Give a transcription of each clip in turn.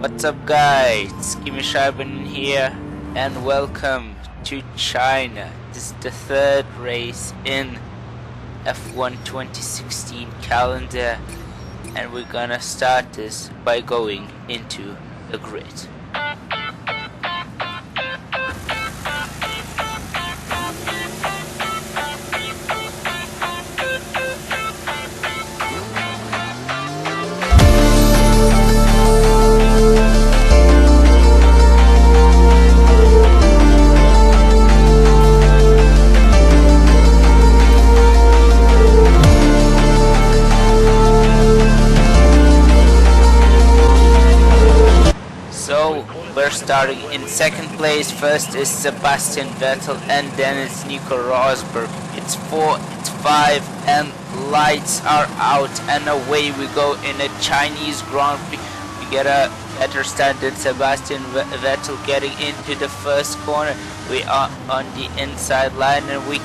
What's up guys, Kimi Sharban here and welcome to China. This is the third race in F1 2016 calendar and we're gonna start this by going into the grid. So we're starting in second place. First is Sebastian Vettel and then it's Nico Rosberg. It's 4, it's 5 and lights are out and away we go in a Chinese Grand Prix. We get a better start than Sebastian Vettel getting into the first corner. We are on the inside line and we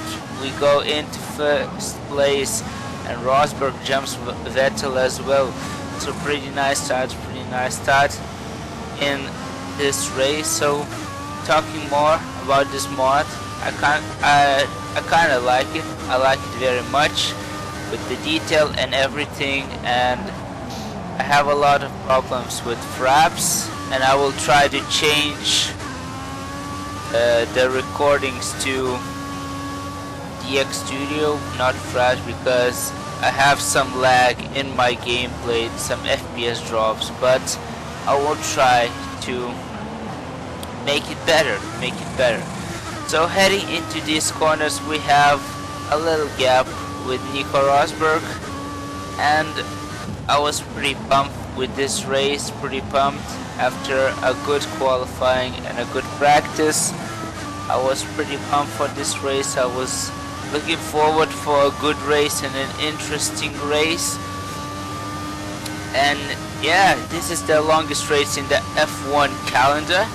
go into first place and Rosberg jumps Vettel as well. So pretty nice start in this race. So talking more about this mod, I kind of like it. I like it very much with the detail and everything, and I have a lot of problems with fraps and I will try to change the recordings to DX Studio, not fraps, because I have some lag in my gameplay, some FPS drops, but I will try to make it better. So heading into these corners we have a little gap with Nico Rosberg and I was pretty pumped with this race, after a good qualifying and a good practice. I was pretty pumped for this race. I was looking forward for a good race and an interesting race. And yeah, this is the longest race in the F1 calendar,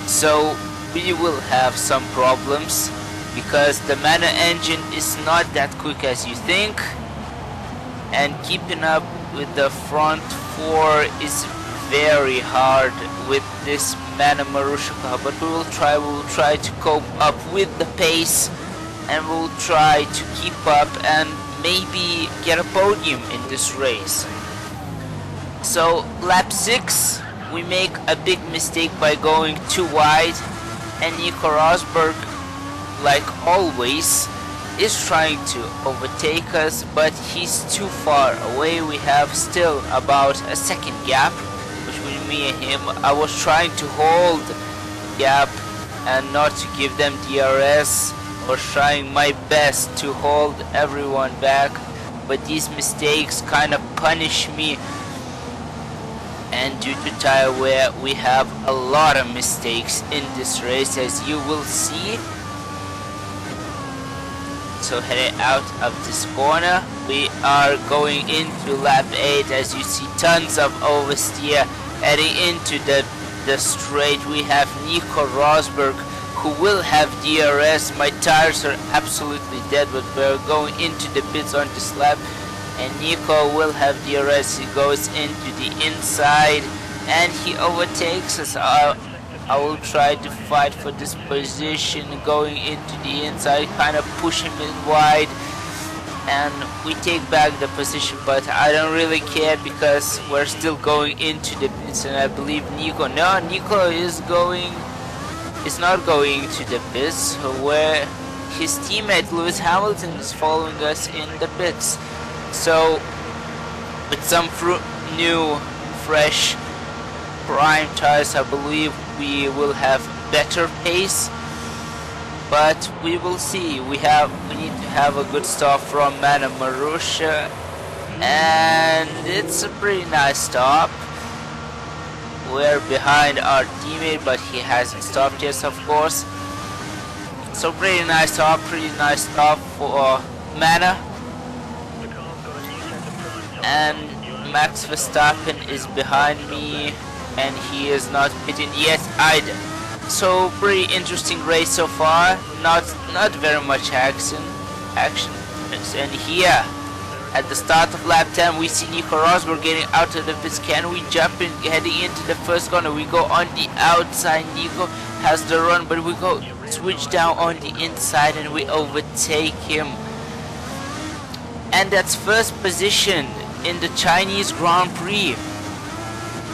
so we will have some problems because the Mana engine is not that quick as you think, and keeping up with the front four is very hard with this Mana Marussia car, but we will try to cope up with the pace and we'll try to keep up and maybe get a podium in this race. So lap 6 we make a big mistake by going too wide and Nico Rosberg, like always, is trying to overtake us, but he's too far away. We have still about a second gap between me and him. I was trying to hold gap and not to give them DRS, or trying my best to hold everyone back, but these mistakes kind of punish me. And due to tire wear we have a lot of mistakes in this race, as you will see. So heading out of this corner we are going into lap 8. As you see, tons of oversteer. Heading into the straight we have Nico Rosberg, who will have DRS. My tires are absolutely dead, but we're going into the pits on this lap and Nico will have DRS. He goes into the inside and he overtakes us. I will try to fight for this position, going into the inside, kind of push him in wide, and we take back the position, but I don't really care because we're still going into the pits. And I believe Nico is not going to the pits, where his teammate Lewis Hamilton is following us in the pits. So with some new fresh prime tires, I believe we will have better pace, but we will see. We need to have a good stop from Mana Marussia, and it's a pretty nice stop. We're behind our teammate, but he hasn't stopped yet, of course. So pretty nice stop for Mana. And Max Verstappen is behind me and he is not pitting yet either. So pretty interesting race so far. Not very much action. And here At the start of lap 10, we see Nico Rosberg getting out of the pits. Can we jump in, heading into the first corner? We go on the outside. Nico has the run, but we go switch down on the inside and we overtake him. And that's first position in the Chinese Grand Prix.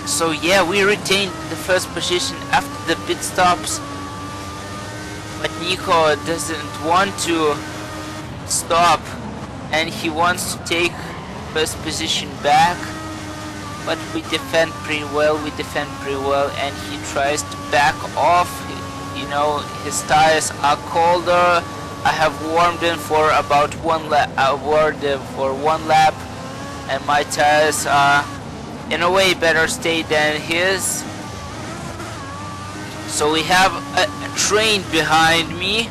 So yeah, we retained the first position after the pit stops. But Nico doesn't want to stop, and he wants to take first position back. But we defend pretty well, and he tries to back off. You know, his tires are colder. I have warmed them for about one lap, and my tires are in a way better state than his. So we have a train behind me,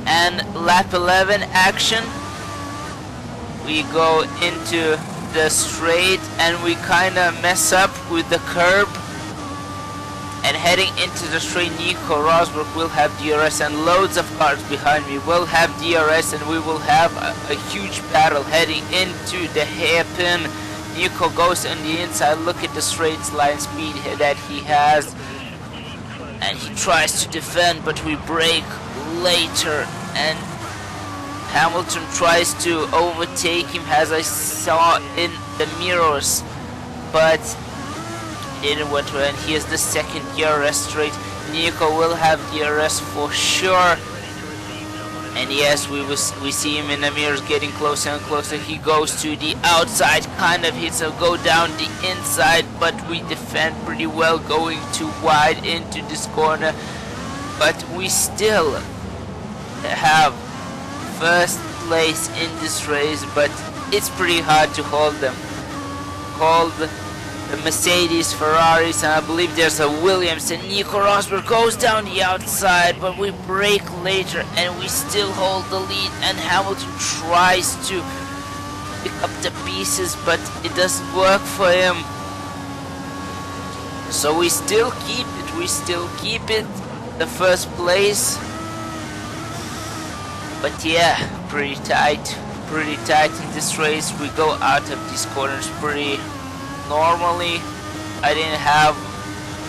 and lap 11 action. We go into the straight and we kinda mess up with the curb, and heading into the straight, Nico Rosberg will have DRS, and loads of cars behind me will have DRS, and we will have a huge battle heading into the hairpin. Nico goes on the inside. Look at the straight line speed that he has, and he tries to defend, but we brake later, and Hamilton tries to overtake him, as I saw in the mirrors, but didn't work well. And here's the second DRS straight. Nico will have DRS for sure, and yes, we see him in the mirrors getting closer and closer. He goes to the outside, kind of hits a go down the inside, but we defend pretty well, going too wide into this corner. But we still have first place in this race, but it's pretty hard to hold them. Hold the Mercedes, Ferraris, and I believe there's a Williams, and Nico Rosberg goes down the outside, but we brake later and we still hold the lead, and Hamilton tries to pick up the pieces, but it doesn't work for him. So we still keep it, the first place. But yeah, pretty tight in this race. We go out of these corners pretty normally. I didn't have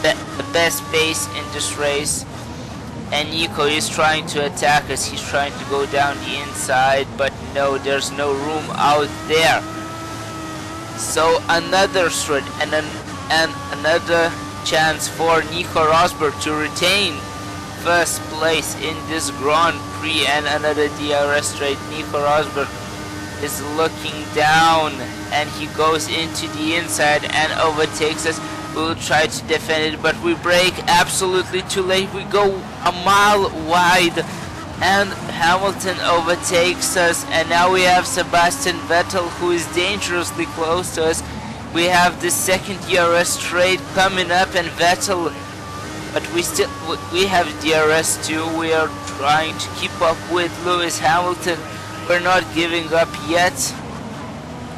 the best pace in this race, and Nico is trying to attack us. He's trying to go down the inside, but no, there's no room out there. So another straight and another chance for Nico Rosberg to retain first place in this Grand Prix, and another DRS straight. Nico Rosberg is looking down, and he goes into the inside and overtakes us. We'll try to defend it, but we brake absolutely too late. We go a mile wide, and Hamilton overtakes us, and now we have Sebastian Vettel, who is dangerously close to us. We have the second DRS straight coming up, and Vettel, but we have DRS too. We are trying to keep up with Lewis Hamilton. We're not giving up yet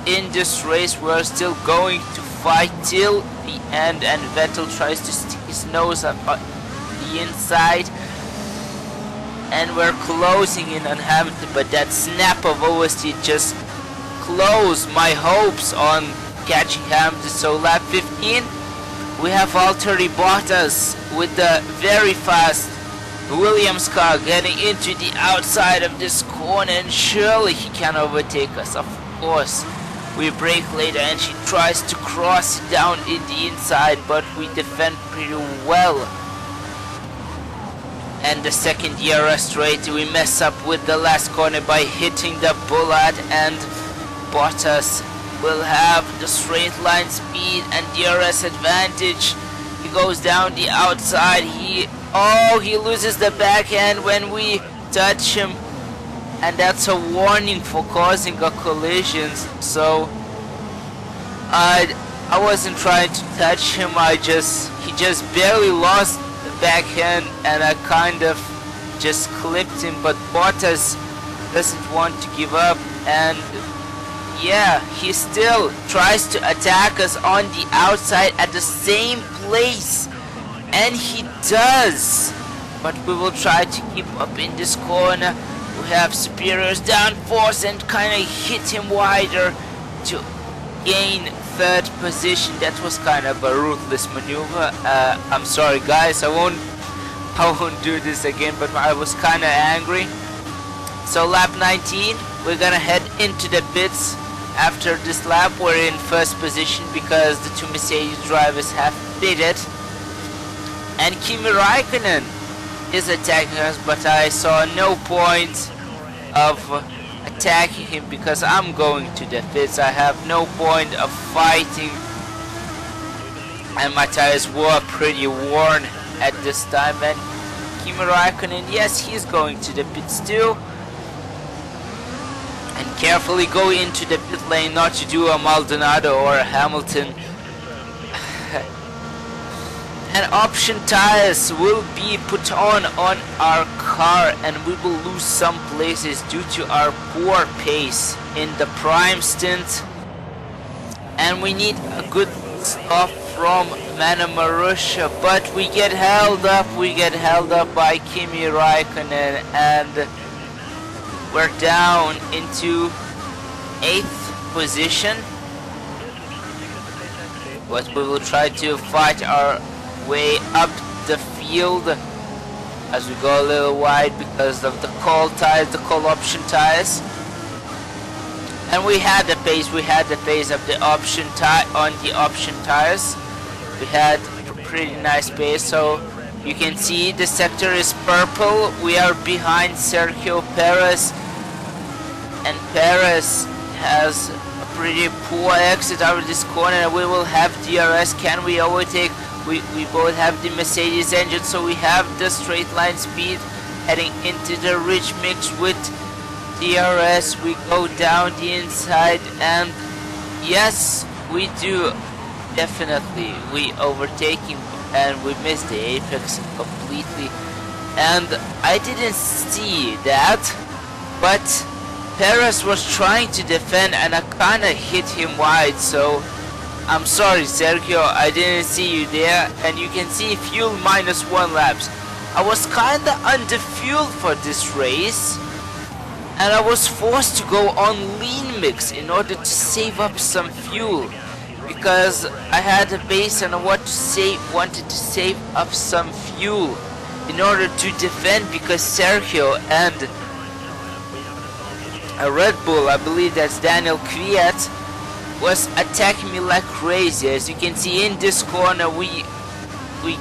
in this race. We're still going to fight till the end, and Vettel tries to stick his nose up the inside, and we're closing in on Hamilton, but that snap of oversteer just closed my hopes on catching Hamilton. So lap 15, we have Valtteri Bottas with the very fast Williams car getting into the outside of this corner, and surely he can overtake us. Of course, we brake later, and she tries to cross down in the inside, but we defend pretty well. And the second DRS straight, we mess up with the last corner by hitting the bullet, and Bottas will have the straight line speed and DRS advantage. He goes down the outside. He loses the backhand when we touch him, and that's a warning for causing a collision. So I wasn't trying to touch him. He just barely lost the backhand, and I kind of just clipped him. But Bottas doesn't want to give up, and yeah, he still tries to attack us on the outside at the same place, and he does. But we will try to keep up in this corner. we have superiors downforce and kind of hit him wider to gain third position. That was kind of a ruthless maneuver. I'm sorry guys, I won't do this again, but I was kind of angry. So lap 19, we're gonna head into the pits. After this lap we're in first position because the two Mercedes drivers have pitted, and Kimi Raikkonen is attacking us, but I saw no point of attacking him because I'm going to the pits. I have no point of fighting, and my tires were pretty worn at this time. And Kimi Raikkonen, yes, he's going to the pits too, and carefully go into the pit lane, not to do a Maldonado or a Hamilton. And option tires will be put on our car, and we will lose some places due to our poor pace in the prime stint. And we need a good stop from Mana Marussia, but we get held up. We get held up by Kimi Raikkonen, and we're down into 8th position. But we will try to fight our way up the field as we go a little wide because of the cold tires, the cold option tires. And we had the pace of the option on the option tires. We had a pretty nice pace, so you can see the sector is purple. We are behind Sergio Perez, and Perez has a pretty poor exit out of this corner, and we will have DRS. Can we overtake? We both have the Mercedes engine, so we have the straight line speed heading into the rich mix with DRS. We go down the inside, and yes, we do. Definitely, we overtake him, and we missed the apex completely. And I didn't see that, but Perez was trying to defend, and I kind of hit him wide. So I'm sorry, Sergio, I didn't see you there. And you can see fuel -1 laps. I was kind of under fuel for this race, and I was forced to go on lean mix in order to save up some fuel, because I had a base and I wanted to save up some fuel in order to defend, because Sergio and a Red Bull, I believe that's Daniel Kvyat, was attacking me like crazy. As you can see in this corner, we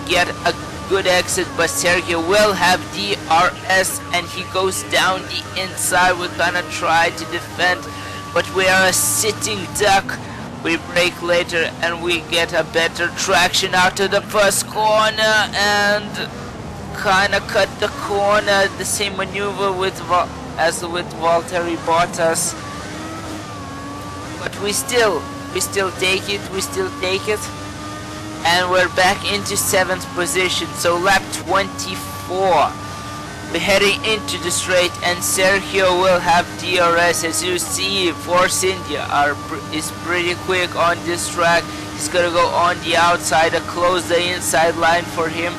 get a good exit, but Sergio will have DRS and he goes down the inside. We're gonna try to defend, but we are a sitting duck. We brake later and we get a better traction out of the first corner and kinda cut the corner. The same maneuver as with Valtteri Bottas, but we still take it, and we're back into 7th position. So lap 24, we're heading into the straight, and Sergio will have DRS. As you see, Force India is pretty quick on this track. He's gonna go on the outside and close the inside line for him,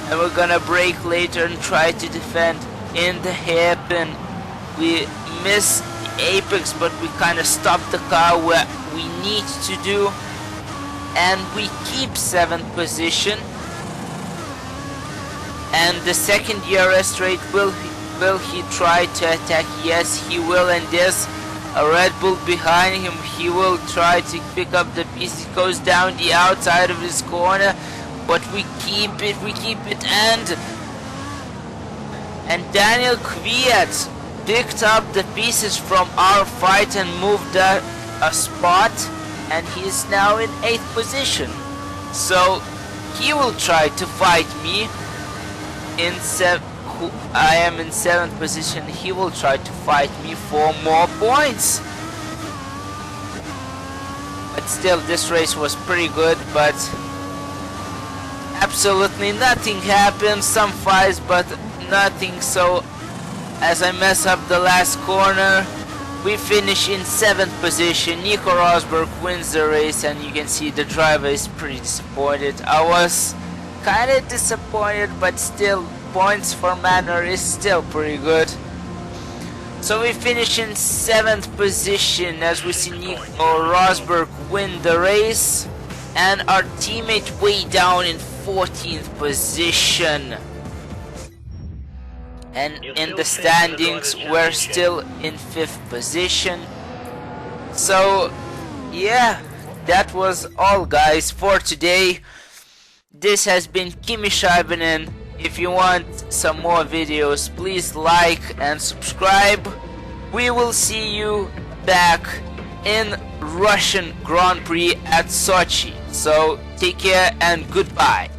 and we're gonna brake later and try to defend in the hairpin. We missed the apex, but we kind of stopped the car where we need to do, and we keep 7th position. And the second DRS straight, will he try to attack? Yes, he will, and there's a Red Bull behind him. He will try to pick up the piece. He goes down the outside of his corner, but we keep it, and Daniel Kvyat picked up the pieces from our fight and moved a spot, and he is now in 8th position. So he will try to fight me I am in 7th position. He will try to fight me for more points. But still, this race was pretty good, but absolutely nothing happened. Some fights, but nothing. So as I mess up the last corner, we finish in 7th position. Nico Rosberg wins the race, and you can see the driver is pretty disappointed. I was kind of disappointed, but still, points for Manor is still pretty good. So we finish in 7th position as we see Nico Rosberg win the race, and our teammate way down in 14th position. And in the standings we're still in 5th position. So yeah, that was all guys for today. This has been Kimi Scheibenen. If you want some more videos, please like and subscribe. We will see you back in Russian Grand Prix at Sochi. So take care and goodbye.